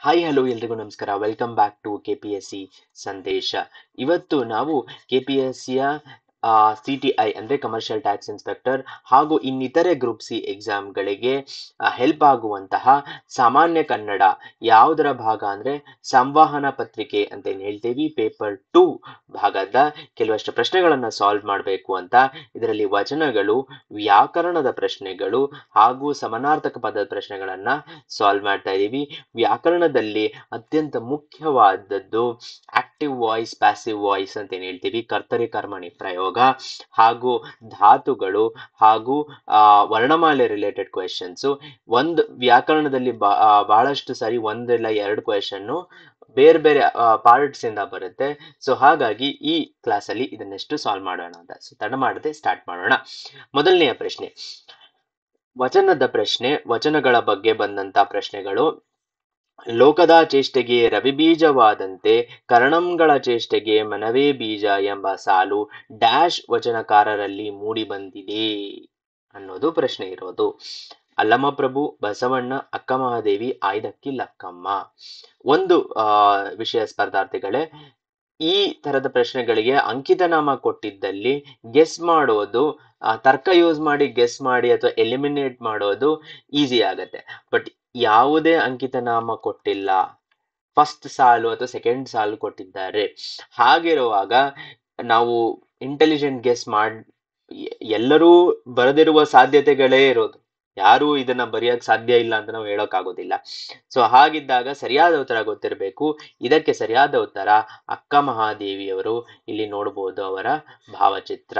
Hi hello ಎಲ್ರಿಗೂ ನಮಸ್ಕಾರ. Welcome back to KPSC ಸಂದೇಶ. ಇವತ್ತು ನಾವು KPSCಯ CTI ಅಂದರೆ ಕಮರ್ಷಿಯಲ್ ಟ್ಯಾಕ್ಸ್ ಇನ್ಸ್ಪೆಕ್ಟರ್ ಹಾಗೂ ಇನ್ನಿತರೆ ಗ್ರೂಪ್ ಸಿ ಎಕ್ಸಾಮ್ಗಳಿಗೆ ಹೆಲ್ಪ್ ಆಗುವಂತಹ ಸಾಮಾನ್ಯ ಕನ್ನಡ ಯಾವುದರ ಭಾಗ ಅಂದರೆ ಸಂವಹನ ಪತ್ರಿಕೆ ಅಂತ ಏನು ಹೇಳ್ತೀವಿ, ಪೇಪರ್ 2 ಭಾಗದ ಕೆಲವಷ್ಟು ಪ್ರಶ್ನೆಗಳನ್ನು ಸಾಲ್ವ್ ಮಾಡಬೇಕು ಅಂತ. ಇದರಲ್ಲಿ ವಚನಗಳು, ವ್ಯಾಕರಣದ ಪ್ರಶ್ನೆಗಳು ಹಾಗೂ ಸಮಾನಾರ್ಥಕ ಪದದ ಪ್ರಶ್ನೆಗಳನ್ನು ಸಾಲ್ವ್ ಮಾಡ್ತಾ ಇದ್ದೀವಿ. ವ್ಯಾಕರಣದಲ್ಲಿ ಅತ್ಯಂತ ಮುಖ್ಯವಾದದ್ದು ಆಕ್ಟಿವ್ ವಾಯ್ಸ್, ಪ್ಯಾಸಿವ್ ವಾಯ್ಸ್ ಅಂತ ಏನ್ ಹೇಳ್ತೀವಿ, ಕರ್ತರಿ ಕರ್ಮಣಿ ಪ್ರಯೋಗ ಹಾಗೂ ಧಾತುಗಳು ಹಾಗೂ ವರ್ಣಮಾಲೆ ರಿಲೇಟೆಡ್ ಕ್ವೆಶನ್ಸ್. ಒಂದು ವ್ಯಾಕರಣದಲ್ಲಿ ಬಹಳಷ್ಟು ಸಾರಿ ಒಂದಲ್ಲ ಎರಡು ಕ್ವೆಶನ್ ಬೇರೆ ಬೇರೆ ಪಾರ್ಟ್ಸ್ ಇಂದ ಬರುತ್ತೆ. ಸೊ ಹಾಗಾಗಿ ಈ ಕ್ಲಾಸ್ ಅಲ್ಲಿ ಇದನ್ನೆಷ್ಟು ಸಾಲ್ವ್ ಮಾಡೋಣ ಅಂತ. ಸೊ ತಡ ಮಾಡದೆ ಸ್ಟಾರ್ಟ್ ಮಾಡೋಣ. ಮೊದಲನೆಯ ಪ್ರಶ್ನೆ ವಚನದ ಪ್ರಶ್ನೆ. ವಚನಗಳ ಬಗ್ಗೆ ಬಂದಂತ ಪ್ರಶ್ನೆಗಳು: ಲೋಕದ ಚೇಷ್ಟೆಗೆ ರವಿಬೀಜವಾದಂತೆ ಕರ್ಣಂಗಳ ಚೇಷ್ಟೆಗೆ ಮನವೇ ಬೀಜ ಎಂಬ ಸಾಲು ಡ್ಯಾಶ್ ವಚನಕಾರರಲ್ಲಿ ಮೂಡಿ ಬಂದಿದೆ ಅನ್ನೋದು ಪ್ರಶ್ನೆ ಇರೋದು. ಅಲ್ಲಮಪ್ರಭು, ಬಸವಣ್ಣ, ಅಕ್ಕ ಮಹಾದೇವಿ, ಆಯ್ದಕ್ಕಿ ಲಕ್ಕಮ್ಮ. ಒಂದು ವಿಷಯ ಸ್ಪರ್ಧಾರ್ಥಿಗಳೇ, ಈ ತರದ ಪ್ರಶ್ನೆಗಳಿಗೆ ಅಂಕಿತನಾಮ ಕೊಟ್ಟಿದ್ದಲ್ಲಿ ಗೆಸ್ ಮಾಡೋದು, ತರ್ಕ ಯೂಸ್ ಮಾಡಿ ಗೆಸ್ ಮಾಡಿ ಅಥವಾ ಎಲಿಮಿನೇಟ್ ಮಾಡೋದು ಈಸಿ ಆಗತ್ತೆ. ಬಟ್ ಯಾವುದೇ ಅಂಕಿತನಾಮ ಕೊಟ್ಟಿಲ್ಲ, ಫಸ್ಟ್ ಸಾಲು ಅಥವಾ ಸೆಕೆಂಡ್ ಸಾಲು ಕೊಟ್ಟಿದ್ದಾರೆ. ಹಾಗಿರುವಾಗ ನಾವು ಇಂಟೆಲಿಜೆಂಟ್ ಗೆಸ್ ಎಲ್ಲರೂ ಬರೆದಿರುವ ಸಾಧ್ಯತೆಗಳೇ ಇರೋದು. ಯಾರು ಇದನ್ನ ಬರೆಯಕ್ ಸಾಧ್ಯ ಇಲ್ಲ ಅಂತ ನಾವು ಹೇಳೋಕ್ಕಾಗೋದಿಲ್ಲ. ಸೊ ಹಾಗಿದ್ದಾಗ ಸರಿಯಾದ ಉತ್ತರ ಗೊತ್ತಿರಬೇಕು. ಇದಕ್ಕೆ ಸರಿಯಾದ ಉತ್ತರ ಅಕ್ಕ ಮಹಾದೇವಿಯವರು. ಇಲ್ಲಿ ನೋಡಬಹುದು ಅವರ ಭಾವಚಿತ್ರ.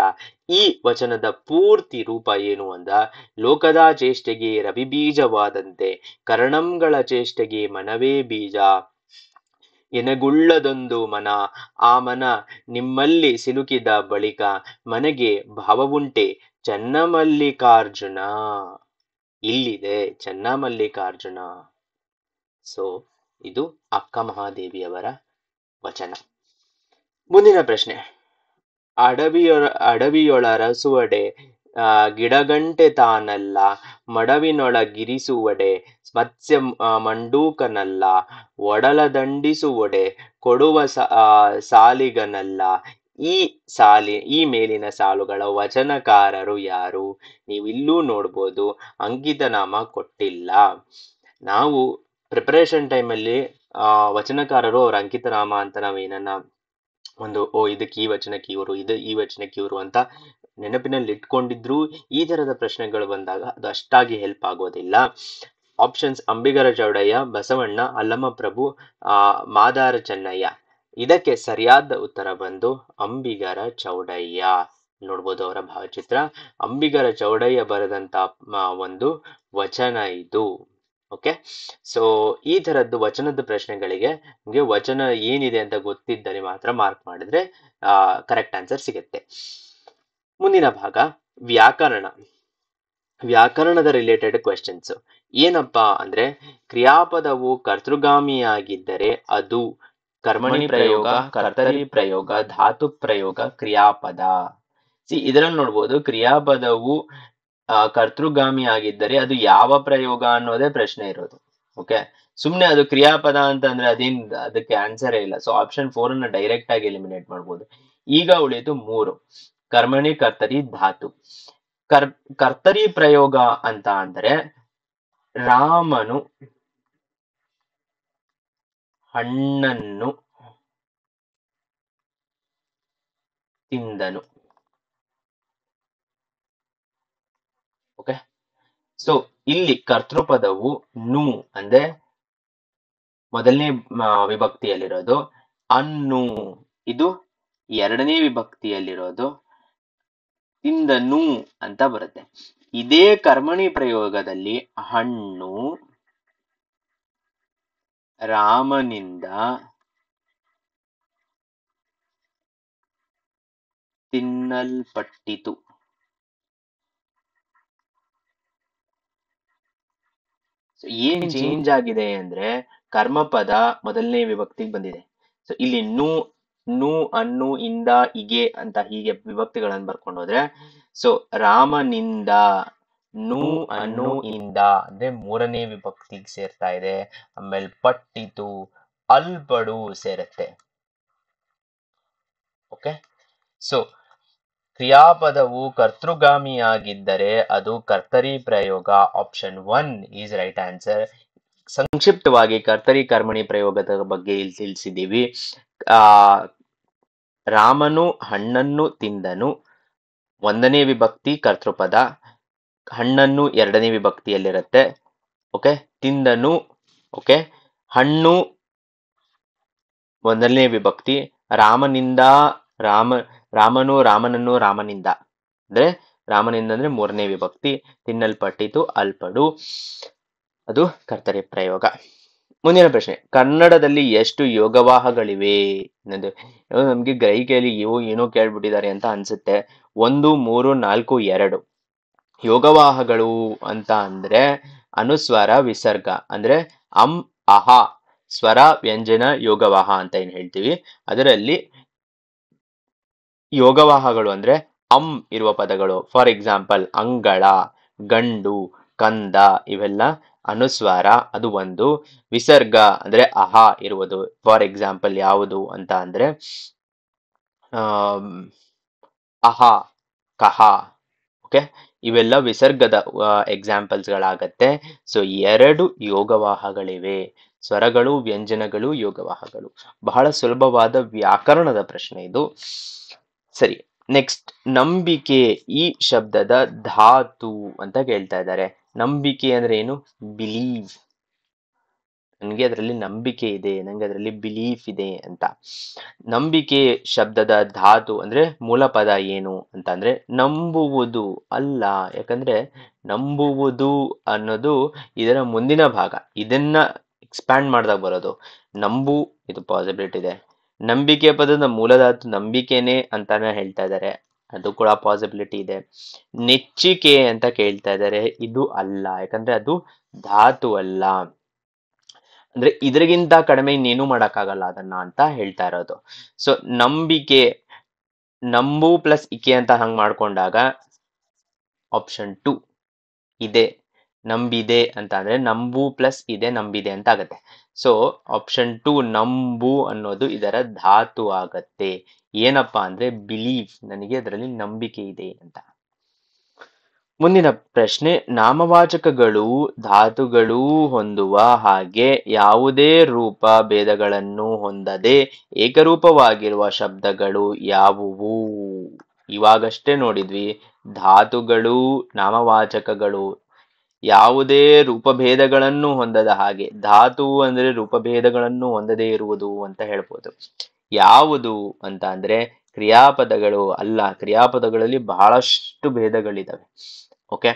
ಈ ವಚನದ ಪೂರ್ತಿ ರೂಪ ಏನು ಅಂದ: ಲೋಕದ ಚೇಷ್ಟೆಗೆ ರವಿಬೀಜವಾದಂತೆ ಕರ್ಣಂಗಳ ಚೇಷ್ಟೆಗೆ ಮನವೇ ಬೀಜ ಎನಗುಳ್ಳದೊಂದು ಮನ, ಆ ಮನ ನಿಮ್ಮಲ್ಲಿ ಸಿಲುಕಿದ ಬಳಿಕ ಮನೆಗೆ ಭಾವವುಂಟೆ ಚನ್ನಮಲ್ಲಿಕಾರ್ಜುನ. ಇಲ್ಲಿದೆ ಚನ್ನಮಲ್ಲಿಕಾರ್ಜುನ. ಸೊ ಇದು ಅಕ್ಕ ಮಹಾದೇವಿಯವರ ವಚನ. ಮುಂದಿನ ಪ್ರಶ್ನೆ: ಅಡವಿಯೊಳರಸುವಡೆ ಗಿಡಗಂಟೆ ತಾನಲ್ಲ, ಮಡವಿನೊಳಗಿರಿಸುವಡೆ ಮತ್ಸ್ಯ ಮಂಡೂಕನಲ್ಲ, ಒಡಲದಂಡಿಸುವಡೆ ಕೊಡುವ ಸಾಲಿಗನಲ್ಲ. ಈ ಮೇಲಿನ ಸಾಲುಗಳ ವಚನಕಾರರು ಯಾರು? ನೀವು ಇಲ್ಲೂ ನೋಡ್ಬೋದು ಅಂಕಿತನಾಮ ಕೊಟ್ಟಿಲ್ಲ. ನಾವು ಪ್ರಿಪರೇಷನ್ ಟೈಮಲ್ಲಿ ವಚನಕಾರರು ಅವರ ಅಂಕಿತನಾಮ ಅಂತ ನಾವೇನನ್ನ ಒಂದು ಇದಕ್ಕೆ ಈ ವಚನಕ್ಕೆ ಇವರು, ಈ ವಚನಕ್ಕೆ ಇವರು ಅಂತ ನೆನಪಿನಲ್ಲಿ ಇಟ್ಕೊಂಡಿದ್ರು ಈ ತರದ ಪ್ರಶ್ನೆಗಳು ಬಂದಾಗ ಅದು ಅಷ್ಟಾಗಿ ಹೆಲ್ಪ್ ಆಗೋದಿಲ್ಲ. ಆಪ್ಷನ್ಸ್: ಅಂಬಿಗರ ಚೌಡಯ್ಯ, ಬಸವಣ್ಣ, ಅಲ್ಲಮಪ್ರಭು, ಮಾದಾರ ಚೆನ್ನಯ್ಯ. ಇದಕ್ಕೆ ಸರಿಯಾದ ಉತ್ತರ ಬಂದು ಅಂಬಿಗರ ಚೌಡಯ್ಯ. ನೋಡ್ಬೋದು ಅವರ ಭಾವಚಿತ್ರ. ಅಂಬಿಗರ ಚೌಡಯ್ಯ ಬರೆದಂತ ಒಂದು ವಚನ ಇದು. ಓಕೆ, ಸೊ ಈ ತರದ್ದು ವಚನದ ಪ್ರಶ್ನೆಗಳಿಗೆ ನಿಮಗೆ ವಚನ ಏನಿದೆ ಅಂತ ಗೊತ್ತಿದ್ದರೆ ಮಾತ್ರ ಮಾರ್ಕ್ ಮಾಡಿದ್ರೆ ಕರೆಕ್ಟ್ ಆನ್ಸರ್ ಸಿಗುತ್ತೆ. ಮುಂದಿನ ಭಾಗ ವ್ಯಾಕರಣ. ವ್ಯಾಕರಣದ ರಿಲೇಟೆಡ್ ಕ್ವೆಶನ್ಸ್ ಏನಪ್ಪಾ ಅಂದ್ರೆ, ಕ್ರಿಯಾಪದವು ಕರ್ತೃಗಾಮಿಯಾಗಿದ್ದರೆ ಅದು ಕರ್ಮಣಿ ಪ್ರಯೋಗ, ಕರ್ತರಿ ಪ್ರಯೋಗ, ಧಾತು ಪ್ರಯೋಗ, ಕ್ರಿಯಾಪದ. ಇದರಲ್ಲಿ ನೋಡ್ಬೋದು ಕ್ರಿಯಾಪದವು ಕರ್ತೃಗಾಮಿ ಆಗಿದ್ದರೆ ಅದು ಯಾವ ಪ್ರಯೋಗ ಅನ್ನೋದೇ ಪ್ರಶ್ನೆ ಇರೋದು. ಓಕೆ, ಸುಮ್ನೆ ಅದು ಕ್ರಿಯಾಪದ ಅಂತಂದ್ರೆ ಅದಕ್ಕೆ ಆನ್ಸರೇ ಇಲ್ಲ. ಸೊ ಆಪ್ಷನ್ 4 ಅನ್ನ ಡೈರೆಕ್ಟ್ ಆಗಿ ಎಲಿಮಿನೇಟ್ ಮಾಡ್ಬೋದು. ಈಗ ಉಳಿದು 3: ಕರ್ಮಣಿ, ಕರ್ತರಿ, ಧಾತು. ಕರ್ತರಿ ಪ್ರಯೋಗ ಅಂತ ಅಂದ್ರೆ ರಾಮನು ಹಣ್ಣನ್ನು ತಿಂದನು. ಓಕೆ, ಸೊ ಇಲ್ಲಿ ಕರ್ತೃಪದವು ನು ಅಂದ್ರೆ ಮೊದಲನೇ ವಿಭಕ್ತಿಯಲ್ಲಿರೋದು, ಅನ್ನು ಇದು ಎರಡನೇ ವಿಭಕ್ತಿಯಲ್ಲಿರೋದು, ತಿಂದನು ಅಂತ ಬರುತ್ತೆ. ಇದೇ ಕರ್ಮಣಿ ಪ್ರಯೋಗದಲ್ಲಿ ಹಣ್ಣು ರಾಮನಿಂದ ತಿನ್ನಲ್ಪಟ್ಟಿತು. ಏನ್ ಚೇಂಜ್ ಆಗಿದೆ ಅಂದ್ರೆ ಕರ್ಮಪದ ಮೊದಲನೇ ವಿಭಕ್ತಿಗೆ ಬಂದಿದೆ. ಸೊ ಇಲ್ಲಿ ನು ಅನ್ನು ಇಂದ ಇಗೆ ಅಂತ ಹೀಗೆ ವಿಭಕ್ತಿಗಳನ್ನು ಬರ್ಕೊಂಡು ಹೋದ್ರೆ, ಸೊ ರಾಮನಿಂದ ನು ಅನ್ನು ಇಂದ ಅಂದ್ರೆ ಮೂರನೇ ವಿಭಕ್ತಿಗೆ ಸೇರ್ತಾ ಇದೆ. ಆಮೇಲೆ ಪಟ್ಟಿತು, ಅಲ್ಪಡು ಸೇರುತ್ತೆ. ಓಕೆ, ಸೊ ಕ್ರಿಯಾಪದವು ಕರ್ತೃಗಾಮಿಯಾಗಿದ್ದರೆ ಅದು ಕರ್ತರಿ ಪ್ರಯೋಗ. Option 1 is right answer. ಸಂಕ್ಷಿಪ್ತವಾಗಿ ಕರ್ತರಿ ಕರ್ಮಣಿ ಪ್ರಯೋಗದ ಬಗ್ಗೆ ಇಲ್ಲಿ ತಿಳಿಸಿದ್ದೀವಿ. ಆ ರಾಮನು ಹಣ್ಣನ್ನು ತಿಂದನು, ಒಂದನೇ ವಿಭಕ್ತಿ ಕರ್ತೃಪದ. ಹಣ್ಣನ್ನು ಎರಡನೇ ವಿಭಕ್ತಿಯಲ್ಲಿರುತ್ತೆ. ಓಕೆ, ತಿಂದನು, ಓಕೆ, ಹಣ್ಣು ಮೊದಲನೇ ವಿಭಕ್ತಿ. ರಾಮನಿಂದ, ರಾಮನು ರಾಮನನ್ನು ರಾಮನಿಂದ ಅಂದ್ರೆ ರಾಮನಿಂದ ಅಂದ್ರೆ ಮೂರನೇ ವಿಭಕ್ತಿ. ತಿನ್ನಲ್ಪಟ್ಟಿತು, ಅಲ್ಪಡು, ಅದು ಕರ್ತರಿ ಪ್ರಯೋಗ. ಮುಂದಿನ ಪ್ರಶ್ನೆ, ಕನ್ನಡದಲ್ಲಿ ಎಷ್ಟು ಯೋಗವಾಹಗಳಿವೆ? ನಮ್ಗೆ ಗ್ರಹಿಕೆಯಲ್ಲಿ ಏನೋ ಕೇಳ್ಬಿಟ್ಟಿದ್ದಾರೆ ಅಂತ ಅನ್ಸುತ್ತೆ. 1, 3, 4, 2. ಯೋಗವಾಹಗಳು ಅಂತ ಅಂದ್ರೆ ಅನುಸ್ವಾರ ವಿಸರ್ಗ ಅಂದ್ರೆ ಅಂ ಅಹ ಸ್ವರ ವ್ಯಂಜನ ಯೋಗವಾಹ ಅಂತ ಏನ್ ಹೇಳ್ತೀವಿ. ಅದರಲ್ಲಿ ಯೋಗವಾಹಗಳು ಅಂದ್ರೆ ಅಂ ಇರುವ ಪದಗಳು. ಫಾರ್ ಎಕ್ಸಾಂಪಲ್ ಅಂಗಳ, ಗಂಡು, ಕಂದ ಇವೆಲ್ಲ ಅನುಸ್ವಾರ, ಅದು ಒಂದು. ವಿಸರ್ಗ ಅಂದ್ರೆ ಅಹ ಇರುವುದು. ಫಾರ್ ಎಕ್ಸಾಂಪಲ್ ಯಾವುದು ಅಂತ ಅಂದ್ರೆ ಅಹ, ಕಹ. ಓಕೆ, ಇವೆಲ್ಲ ವಿಸರ್ಗದ ಎಕ್ಸಾಂಪಲ್ಸ್ ಗಳಾಗತ್ತೆ. ಸೊ 2 ಯೋಗವಾಹಗಳಿವೆ, ಸ್ವರಗಳು, ವ್ಯಂಜನಗಳು, ಯೋಗವಾಹಗಳು. ಬಹಳ ಸುಲಭವಾದ ವ್ಯಾಕರಣದ ಪ್ರಶ್ನೆ ಇದು. ಸರಿ, ನೆಕ್ಸ್ಟ್, ನಂಬಿಕೆ ಈ ಶಬ್ದದ ಧಾತು ಅಂತ ಕೇಳ್ತಾ ಇದ್ದಾರೆ. ನಂಬಿಕೆ ಅಂದ್ರೆ ಏನು? ಬಿಲೀವ್. ನನಗೆ ಅದರಲ್ಲಿ ನಂಬಿಕೆ ಇದೆ, ನನಗೆ ಅದರಲ್ಲಿ ಬಿಲೀಫ್ ಇದೆ ಅಂತ. ನಂಬಿಕೆ ಶಬ್ದದ ಧಾತು ಅಂದ್ರೆ ಮೂಲ ಪದ ಏನು ಅಂತ ಅಂದ್ರೆ ನಂಬುವುದು ಅಲ್ಲ. ಯಾಕಂದ್ರೆ ನಂಬುವುದು ಅನ್ನೋದು ಇದರ ಮುಂದಿನ ಭಾಗ, ಇದನ್ನ ಎಕ್ಸ್ಪ್ಯಾಂಡ್ ಮಾಡಿದಾಗ ಬರೋದು. ನಂಬು, ಇದು ಪಾಸಿಬಿಲಿಟಿ ಇದೆ. ನಂಬಿಕೆ ಪದದ ಮೂಲ ಧಾತು ನಂಬಿಕೆನೆ ಅಂತಾನೆ ಹೇಳ್ತಾ ಇದ್ದಾರೆ, ಅದು ಕೂಡ ಪಾಸಿಬಿಲಿಟಿ ಇದೆ. ನೆಚ್ಚಿಕೆ ಅಂತ ಕೇಳ್ತಾ ಇದ್ದಾರೆ, ಇದು ಅಲ್ಲ, ಯಾಕಂದ್ರೆ ಅದು ಧಾತು ಅಲ್ಲ. ಅಂದ್ರೆ ಇದ್ರಿಗಿಂತ ಕಡಿಮೆ ಇನ್ನೇನು ಮಾಡಕ್ಕಾಗಲ್ಲ ಅದನ್ನ ಅಂತ ಹೇಳ್ತಾ ಇರೋದು. ಸೊ ನಂಬಿಕೆ, ನಂಬು ಪ್ಲಸ್ ಇಕೆ ಅಂತ ಹಂಗ್ ಮಾಡ್ಕೊಂಡಾಗ ಆಪ್ಷನ್ 2 ಇದೆ. ನಂಬಿದೆ ಅಂತ ಅಂದ್ರೆ ನಂಬು ಪ್ಲಸ್ ಇದೆ, ನಂಬಿದೆ ಅಂತ ಆಗತ್ತೆ. ಸೊ ಆಪ್ಷನ್ 2 ನಂಬು ಅನ್ನೋದು ಇದರ ಧಾತು ಆಗತ್ತೆ. ಏನಪ್ಪಾ ಅಂದ್ರೆ ಬಿಲೀಫ್, ನನಗೆ ಅದರಲ್ಲಿ ನಂಬಿಕೆ ಇದೆ ಅಂತ. ಮುಂದಿನ ಪ್ರಶ್ನೆ, ನಾಮವಾಚಕಗಳು ಧಾತುಗಳು ಹೊಂದುವ ಹಾಗೆ ಯಾವುದೇ ರೂಪ ಭೇದಗಳನ್ನು ಹೊಂದದೆ ಏಕರೂಪವಾಗಿರುವ ಶಬ್ದಗಳು ಯಾವುವು? ಇವಾಗಷ್ಟೇ ನೋಡಿದ್ವಿ, ಧಾತುಗಳು, ನಾಮವಾಚಕಗಳು ಯಾವುದೇ ರೂಪಭೇದಗಳನ್ನು ಹೊಂದದ ಹಾಗೆ. ಧಾತು ಅಂದ್ರೆ ರೂಪಭೇದಗಳನ್ನು ಹೊಂದದೇ ಇರುವುದು ಅಂತ ಹೇಳ್ಬೋದು. ಯಾವುದು ಅಂತ ಅಂದ್ರೆ ಕ್ರಿಯಾಪದಗಳು ಅಲ್ಲ, ಕ್ರಿಯಾಪದಗಳಲ್ಲಿ ಬಹಳಷ್ಟು ಭೇದಗಳಿದಾವೆ. ಓಕೆ,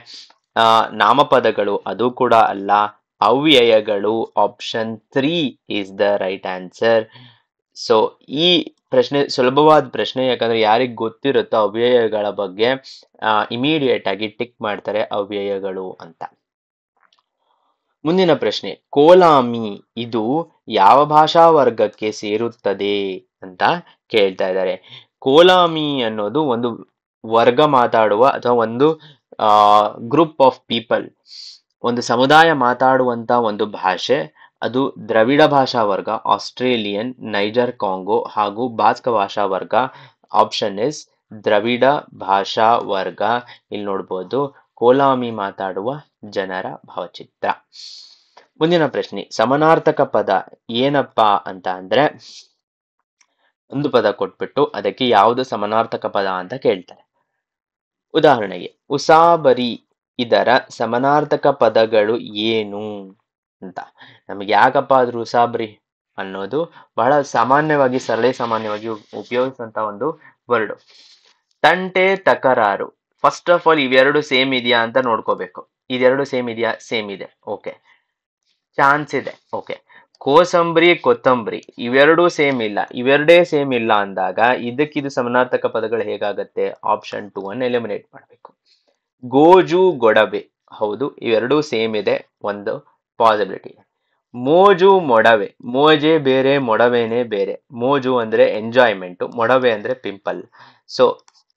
ನಾಮಪದಗಳು ಅದು ಕೂಡ ಅಲ್ಲ. ಅವ್ಯಯಗಳು, option 3 is the right answer. So ಈ ಪ್ರಶ್ನೆ ಸುಲಭವಾದ ಪ್ರಶ್ನೆ, ಯಾಕಂದ್ರೆ ಯಾರಿಗ್ ಗೊತ್ತಿರುತ್ತೋ ಅವ್ಯಯಗಳ ಬಗ್ಗೆ ಇಮಿಡಿಯೇಟ್ ಆಗಿ ಟಿಕ್ ಮಾಡ್ತಾರೆ ಅವ್ಯಯಗಳು ಅಂತ. ಮುಂದಿನ ಪ್ರಶ್ನೆ, ಕೋಲಾಮಿ ಇದು ಯಾವ ಭಾಷಾ ವರ್ಗಕ್ಕೆ ಸೇರುತ್ತದೆ ಅಂತ ಕೇಳ್ತಾ ಇದ್ದಾರೆ. ಕೋಲಾಮಿ ಅನ್ನೋದು ಒಂದು ವರ್ಗ ಮಾತಾಡುವ ಅಥವಾ ಒಂದು ಗ್ರೂಪ್ ಆಫ್ ಪೀಪಲ್, ಒಂದು ಸಮುದಾಯ ಮಾತಾಡುವಂತ ಒಂದು ಭಾಷೆ. ಅದು ದ್ರವಿಡ ಭಾಷಾ ವರ್ಗ, ಆಸ್ಟ್ರೇಲಿಯನ್, ನೈಜರ್ ಕಾಂಗೋ ಹಾಗೂ ಬಾಸ್ಕ ಭಾಷಾ ವರ್ಗ. ಆಪ್ಷನ್ ಇಸ್ ದ್ರವಿಡ ಭಾಷಾ ವರ್ಗ. ಇಲ್ಲಿ ನೋಡ್ಬೋದು ಕೋಲಾಮಿ ಮಾತಾಡುವ ಜನರ ಭಾವಚಿತ್ರ. ಮುಂದಿನ ಪ್ರಶ್ನೆ, ಸಮಾನಾರ್ಥಕ ಪದ ಏನಪ್ಪಾ ಅಂತ ಅಂದ್ರೆ ಒಂದು ಪದ ಕೊಟ್ಬಿಟ್ಟು ಅದಕ್ಕೆ ಯಾವುದು ಸಮಾನಾರ್ಥಕ ಪದ ಅಂತ ಕೇಳ್ತಾರೆ. ಉದಾಹರಣೆಗೆ ಉಸಾಬರಿ, ಇದರ ಸಮಾನಾರ್ಥಕ ಪದಗಳು ಏನು ಅಂತ. ನಮಗೆ ಯಾಕಪ್ಪ ಆದ್ರೂ ಉಸಾಬರಿ ಅನ್ನೋದು ಬಹಳ ಸಾಮಾನ್ಯವಾಗಿ, ಸರಳ ಸಾಮಾನ್ಯವಾಗಿ ಉಪಯೋಗಿಸುವಂತ ಒಂದು ವರ್ಡ್. ತಂಟೆ, ತಕರಾರು. ಫಸ್ಟ್ ಆಫ್ ಆಲ್ ಇವೆರಡು ಸೇಮ್ ಇದೆಯಾ ಅಂತ ನೋಡ್ಕೋಬೇಕು. ಇದೆರಡು ಸೇಮ್ ಇದೆಯಾ? ಸೇಮ್ ಇದೆ. ಓಕೆ, ಚಾನ್ಸ್ ಇದೆ. ಓಕೆ, ಕೋಸಂಬರಿ, ಕೊತ್ತಂಬರಿ ಇವೆರಡೂ ಸೇಮ್ ಇಲ್ಲ, ಇವೆರಡೇ ಸೇಮ್ ಇಲ್ಲ ಅಂದಾಗ ಇದಕ್ಕಿದು ಸಮಾನಾರ್ಥಕ ಪದಗಳು ಹೇಗಾಗತ್ತೆ? ಆಪ್ಷನ್ 2 ಅನ್ನು ಎಲಿಮಿನೇಟ್ ಮಾಡಬೇಕು. ಗೋಜು, ಗೊಡವೆ, ಹೌದು ಇವೆರಡೂ ಸೇಮ್ ಇದೆ, ಒಂದು ಪಾಸಿಬಿಲಿಟಿ. ಮೋಜು, ಮೊಡವೆ. ಮೋಜೆ ಬೇರೆ, ಮೊಡವೆನೆ ಬೇರೆ. ಮೋಜು ಅಂದ್ರೆ ಎಂಜಾಯ್ಮೆಂಟ್, ಮೊಡವೆ ಅಂದ್ರೆ ಪಿಂಪಲ್. ಸೊ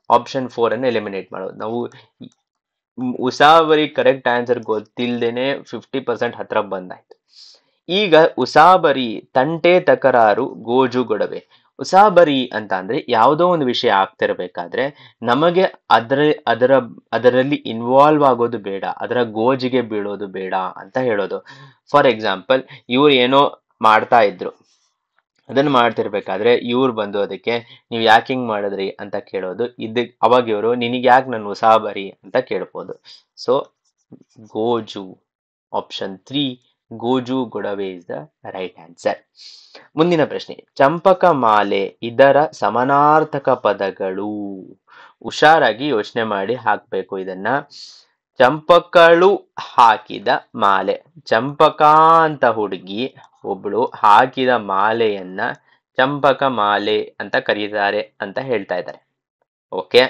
ಆಪ್ಷನ್ 4 ಅನ್ನು ಎಲಿಮಿನೇಟ್ ಮಾಡೋದು ನಾವು. ಉಸಾಬರಿ ಕರೆಕ್ಟ್ ಆನ್ಸರ್ ಗೊತ್ತಿಲ್ದೇನೆ 50% ಹತ್ರ ಬಂದಾಯ್ತು. ಈಗ ಉಸಾಬರಿ ತಂಟೆ ತಕರಾರು ಗೋಜು ಗೊಡವೆ. ಉಸಾಬರಿ ಅಂತ ಅಂದ್ರೆ ಯಾವುದೋ ಒಂದು ವಿಷಯ ಆಗ್ತಿರ್ಬೇಕಾದ್ರೆ ನಮಗೆ ಅದರಲ್ಲಿ ಇನ್ವಾಲ್ವ್ ಆಗೋದು ಬೇಡ, ಅದರ ಗೋಜಿಗೆ ಬೀಳೋದು ಬೇಡ ಅಂತ ಹೇಳೋದು. ಫಾರ್ ಎಕ್ಸಾಂಪಲ್, ಇವ್ರು ಏನೋ ಮಾಡ್ತಾ ಇದ್ರು, ಅದನ್ನ ಮಾಡ್ತಿರ್ಬೇಕಾದ್ರೆ ಇವ್ರು ಬಂದು ಅದಕ್ಕೆ ನೀವು ಯಾಕೆ ಹಿಂಗ್ ಮಾಡಿದ್ರಿ ಅಂತ ಕೇಳೋದು. ಅವಾಗ ಇವರು ನಿನಗೆ ಯಾಕೆ ನನ್ನ ಉಸಾಬರಿ ಅಂತ ಕೇಳ್ಬೋದು. ಸೊ ಗೋಜು, ಆಪ್ಷನ್ 3 ಗೋಜು ಗೊಡವೆ ಇಸ್ ದ ರೈಟ್ ಆನ್ಸರ್. ಮುಂದಿನ ಪ್ರಶ್ನೆ, ಚಂಪಕ ಮಾಲೆ ಇದರ ಸಮಾನಾರ್ಥಕ ಪದಗಳು. ಹುಷಾರಾಗಿ ಯೋಚನೆ ಮಾಡಿ ಹಾಕ್ಬೇಕು ಇದನ್ನ. ಚಂಪಕಳು ಹಾಕಿದ ಮಾಲೆ. ಚಂಪಕ ಅಂತ ಹುಡುಗಿ ಒಬ್ಳು ಹಾಕಿದ ಮಾಲೆಯನ್ನ ಚಂಪಕ ಮಾಲೆ ಅಂತ ಕರೀತಾರೆ ಅಂತ ಹೇಳ್ತಾ ಇದ್ದಾರೆ. ಓಕೆ,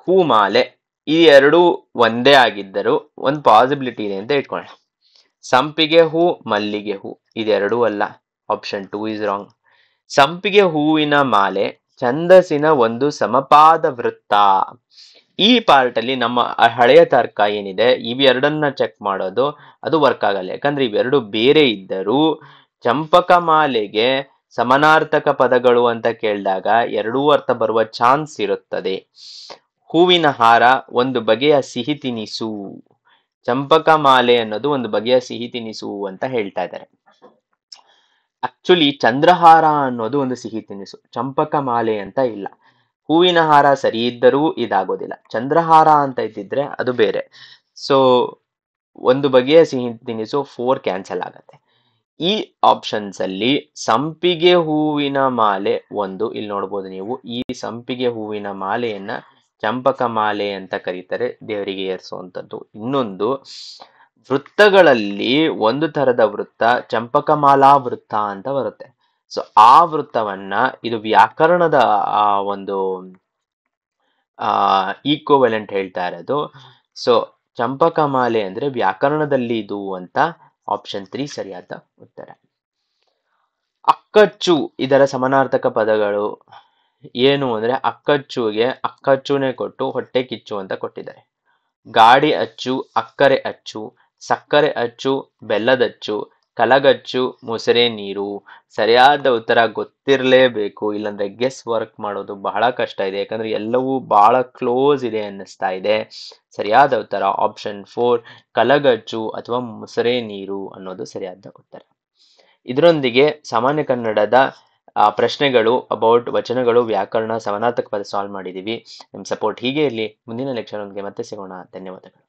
ಹೂಮಾಲೆ, ಈ ಎರಡೂ ಒಂದೇ ಆಗಿದ್ದರೂ ಒಂದು ಪಾಸಿಬಿಲಿಟಿ ಇದೆ ಅಂತ ಇಟ್ಕೊಳ್ಳೋಣ. ಸಂಪಿಗೆ ಹೂ, ಮಲ್ಲಿಗೆ ಹೂ ಇದೆರಡೂ ಅಲ್ಲ. Option 2 is wrong. ಸಂಪಿಗೆ ಹೂವಿನ ಮಾಲೆ ಛಂದಸ್ಸಿನ ಒಂದು ಸಮಪಾದ ವೃತ್ತ. ಈ ಪಾರ್ಟ್ ಅಲ್ಲಿ ನಮ್ಮ ಹಳೆಯ ತರ್ಕ ಏನಿದೆ, ಇವೆರಡನ್ನ ಚೆಕ್ ಮಾಡೋದು ಅದು ವರ್ಕ್ ಆಗಲ್ಲ. ಯಾಕಂದ್ರೆ ಇವೆರಡು ಬೇರೆ ಇದ್ದರೂ ಚಂಪಕ ಮಾಲೆಗೆ ಸಮಾನಾರ್ಥಕ ಪದಗಳು ಅಂತ ಕೇಳಿದಾಗ ಎರಡೂ ಅರ್ಥ ಬರುವ ಚಾನ್ಸ್ ಇರುತ್ತದೆ. ಹೂವಿನ ಹಾರ ಒಂದು ಬಗೆಯ ಸಿಹಿ ತಿನಿಸು. ಚಂಪಕ ಮಾಲೆ ಅನ್ನೋದು ಒಂದು ಬಗೆಯ ಸಿಹಿ ತಿನಿಸು ಅಂತ ಹೇಳ್ತಾ ಇದ್ದಾರೆ. ಆಕ್ಚುಲಿ ಚಂದ್ರಹಾರ ಅನ್ನೋದು ಒಂದು ಸಿಹಿ ತಿನಿಸು, ಚಂಪಕ ಮಾಲೆ ಅಂತ ಇಲ್ಲ. ಹೂವಿನ ಹಾರ ಸರಿ ಇದ್ದರೂ ಇದಾಗೋದಿಲ್ಲ, ಚಂದ್ರಹಾರ ಅಂತ ಇದ್ದಿದ್ರೆ ಅದು ಬೇರೆ. ಸೊ ಒಂದು ಬಗೆಯ ಸಿಹಿ ತಿನಿಸು 4 ಕ್ಯಾನ್ಸಲ್ ಆಗತ್ತೆ. ಈ ಆಪ್ಷನ್ಸ್ ಅಲ್ಲಿ ಸಂಪಿಗೆ ಹೂವಿನ ಮಾಲೆ ಒಂದು, ಇಲ್ಲಿ ನೋಡ್ಬೋದು ನೀವು, ಈ ಸಂಪಿಗೆ ಹೂವಿನ ಮಾಲೆಯನ್ನ ಚಂಪಕ ಮಾಲೆ ಅಂತ ಕರೀತಾರೆ, ದೇವರಿಗೆ ಏರಿಸುವಂಥದ್ದು. ಇನ್ನೊಂದು, ವೃತ್ತಗಳಲ್ಲಿ ಒಂದು ತರದ ವೃತ್ತ ಚಂಪಕಮಾಲಾ ವೃತ್ತ ಅಂತ ಬರುತ್ತೆ. ಸೊ ಆ ವೃತ್ತವನ್ನ ಇದು ವ್ಯಾಕರಣದ ಒಂದು ಈಕ್ವಲೆಂಟ್ ಹೇಳ್ತಾ ಇರೋದು. ಸೊ ಚಂಪಕಮಾಲೆ ಅಂದ್ರೆ ವ್ಯಾಕರಣದಲ್ಲಿ ಇದು ಅಂತ. ಆಪ್ಷನ್ 3 ಸರಿಯಾದ ಉತ್ತರ. ಅಕ್ಕಚ್ಚು ಇದರ ಸಮಾನಾರ್ಥಕ ಪದಗಳು ಏನು ಅಂದ್ರೆ, ಅಕ್ಕಚ್ಚುಗೆ ಅಕ್ಕಚ್ಚುನೆ ಕೊಟ್ಟು ಹೊಟ್ಟೆ ಕಿಚ್ಚು ಅಂತ ಕೊಟ್ಟಿದ್ದಾರೆ. ಗಾಡಿ ಅಚ್ಚು, ಅಕ್ಕರೆ ಅಚ್ಚು, ಸಕ್ಕರೆ ಅಚ್ಚು, ಬೆಲ್ಲದಚ್ಚು, ಕಲಗಚ್ಚು, ಮುಸರೆ ನೀರು. ಸರಿಯಾದ ಉತ್ತರ ಗೊತ್ತಿರಲೇಬೇಕು, ಇಲ್ಲಾಂದ್ರೆ ಗೆಸ್ ವರ್ಕ್ ಮಾಡೋದು ಬಹಳ ಕಷ್ಟ ಇದೆ, ಯಾಕಂದ್ರೆ ಎಲ್ಲವೂ ಬಹಳ ಕ್ಲೋಸ್ ಇದೆ ಅನ್ನಿಸ್ತಾ ಇದೆ. ಸರಿಯಾದ ಉತ್ತರ ಆಪ್ಷನ್ 4 ಕಲಗಚ್ಚು ಅಥವಾ ಮುಸರೆ ನೀರು ಅನ್ನೋದು ಸರಿಯಾದ ಉತ್ತರ. ಇದರೊಂದಿಗೆ ಸಾಮಾನ್ಯ ಕನ್ನಡದ ಪ್ರಶ್ನೆಗಳು ಅಬೌಟ್ ವಚನಗಳು, ವ್ಯಾಕರಣ, ಸಮಾನಾರ್ಥಕ ಪದ ಸಾಲ್ವ್ ಮಾಡಿದೀವಿ. ನಿಮ್ಮ ಸಪೋರ್ಟ್ ಹೀಗೆ ಇರಲಿ. ಮುಂದಿನ ಲೆಕ್ಚರ್ ಒಂದಿಗೆ ಮತ್ತೆ ಸಿಗೋಣ. ಧನ್ಯವಾದಗಳು.